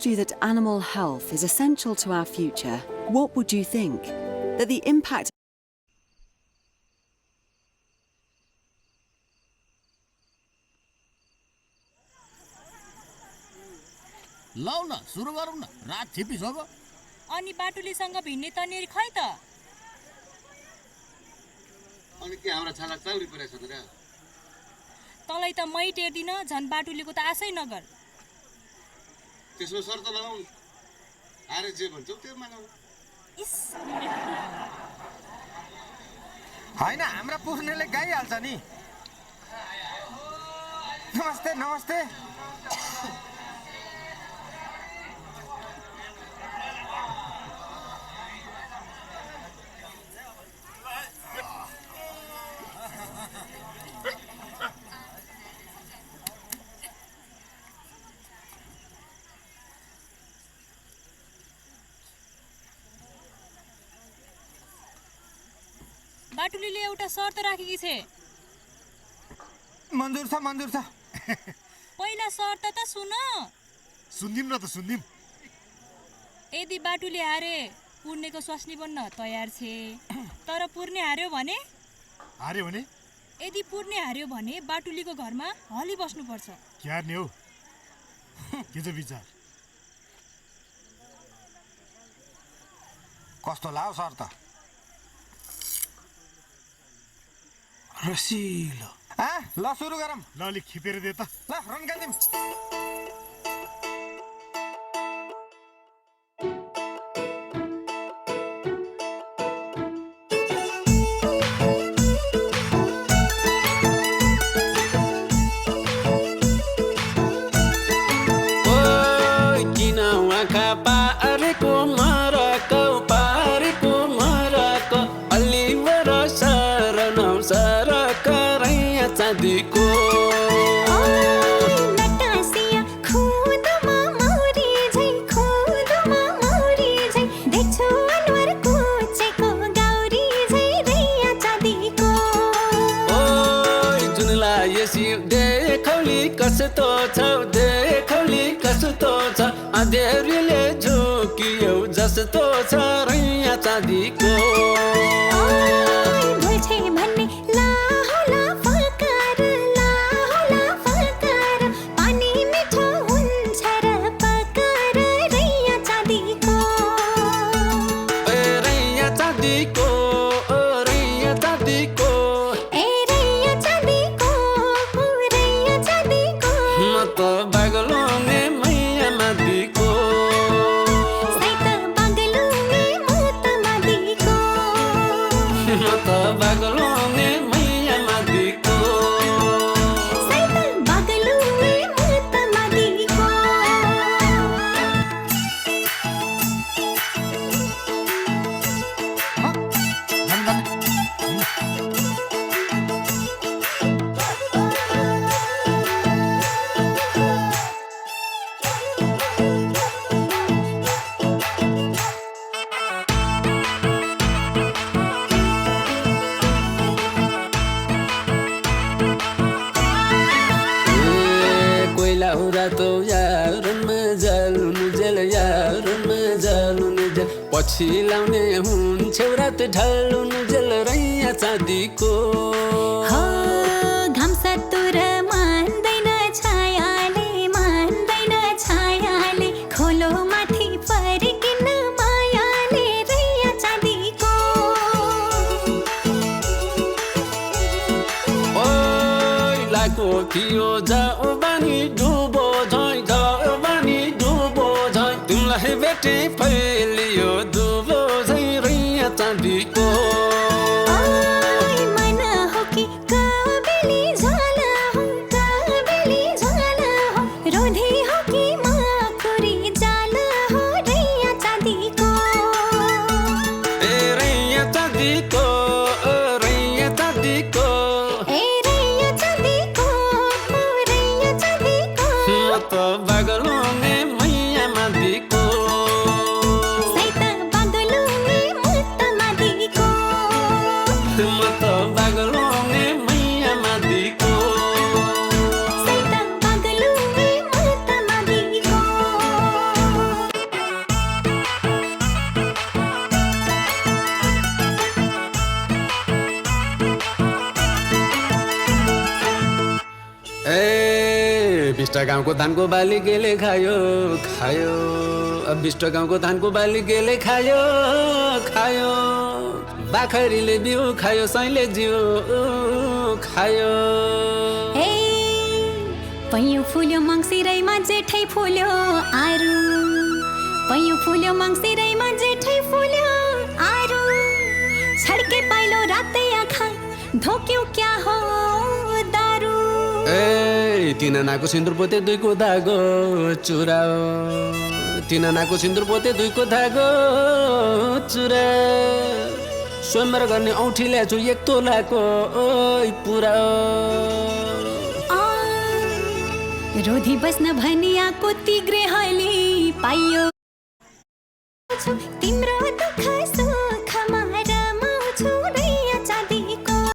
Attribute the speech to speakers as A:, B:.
A: told you that animal health is essential to our future, what would you think? That the impact
B: लौ न सुरु गरौँ न रात छिपिसक्यो
C: अनि बाटुलीसँग भिड्ने तनेरी खै त
B: अनि के हाम्रा छाला चाउरी परेछ त रे
C: तँलाई त मै टेर्दिन झन् बाटुलीको त आशै नगर
B: त्यसो शर्त लगाऊ आरे जे भन्छौ त्यो मानौ
C: इस
D: हैन हाम्रा पुर्नेले गाइहाल्छ नि नमस्ते नमस्ते
C: बाटुलीले एउटा शर्त राखेकी छे
D: मन्जुर छ
C: पहिला शर्त त सुन
B: सुन्दिम न त सुन्दिम
C: यदि बाटुले हारे पुर्नेको स्वास्नी बन्न तयार छे तर पुर्ने हार्यो भने यदि पुर्ने हार्यो भने बाटुलीको घरमा हली बस्नु पर्छ
B: क्या नि हो के छ विचार
D: कस्तो लाओ सर त रसिलो ल सुरु गरौँ
B: ल अलि खिपेर दे त
D: ल रन्कादिम
E: कस्तो छ अँधेरीले झुकियो जस्तो छ रैया चाँदीको
F: भुल्छे भन्ने ला होला फकार पानी मिठो हुन्छ र पकार रैया चाँदीको
E: रैया चाँदीको रैया चाँदीको
F: रैया चाँदीको रैया चाँदीको
E: म त बागलुङे मैया मादिको
F: सैत बागलुङे म त मादिको
E: म त बागलुङे मैया मादिको
F: सैत बागलुङे म त मादिको
E: रातो यारमा जालुनु जेल यारमा जालुनु जेल पछि लाउने हुन्छ रात ढालुनु जेल रैया चाँदीको
F: हो घाम सतुर मान्दैन छायाले खोलो माथि फर्किन मायाले रैया चाँदीको
E: ओइ लाको थियो जाऊ बानी डुबो झै तिमीलाई भेटे फैलियो दुबो झै रैया चाँदीको
F: मन हो कि काबेली झाला हो रोधी हो कि माखुरी जाला हो रैया चाँदीको
E: रैया चाँदीको रैया चाँदीको
F: रैया चाँदीको रैया चाँदीको
E: म त बागलुङे मैया मादिको बिष्ट गाउँको धानको बाली गेले खायो खायो बिष्ट गाउँको धानको बाली गेले खायो खायो बाखरीले बिउ खायो सैले जिउ खायो
F: ए पैयो फुल्यो मङ्सिरैमा जेठै फुल्यो आरु पैयो फुल्यो मङ्सिरैमा जेठै फुल्यो आरु छड्के पाइलो रातै आँखा धोक्यो क्या हो दारु
E: ए तिननाको सिन्दुर पोते दुईको धागो चुराओ तिननाको सिन्दुर पोते दुईको धागो चुरा स्वयंवर गर्ने औँठी ल्याछु एक तोलाको पुरा
F: रोधी बस्न भनियाको तिग्रे हली पाइयो तिमी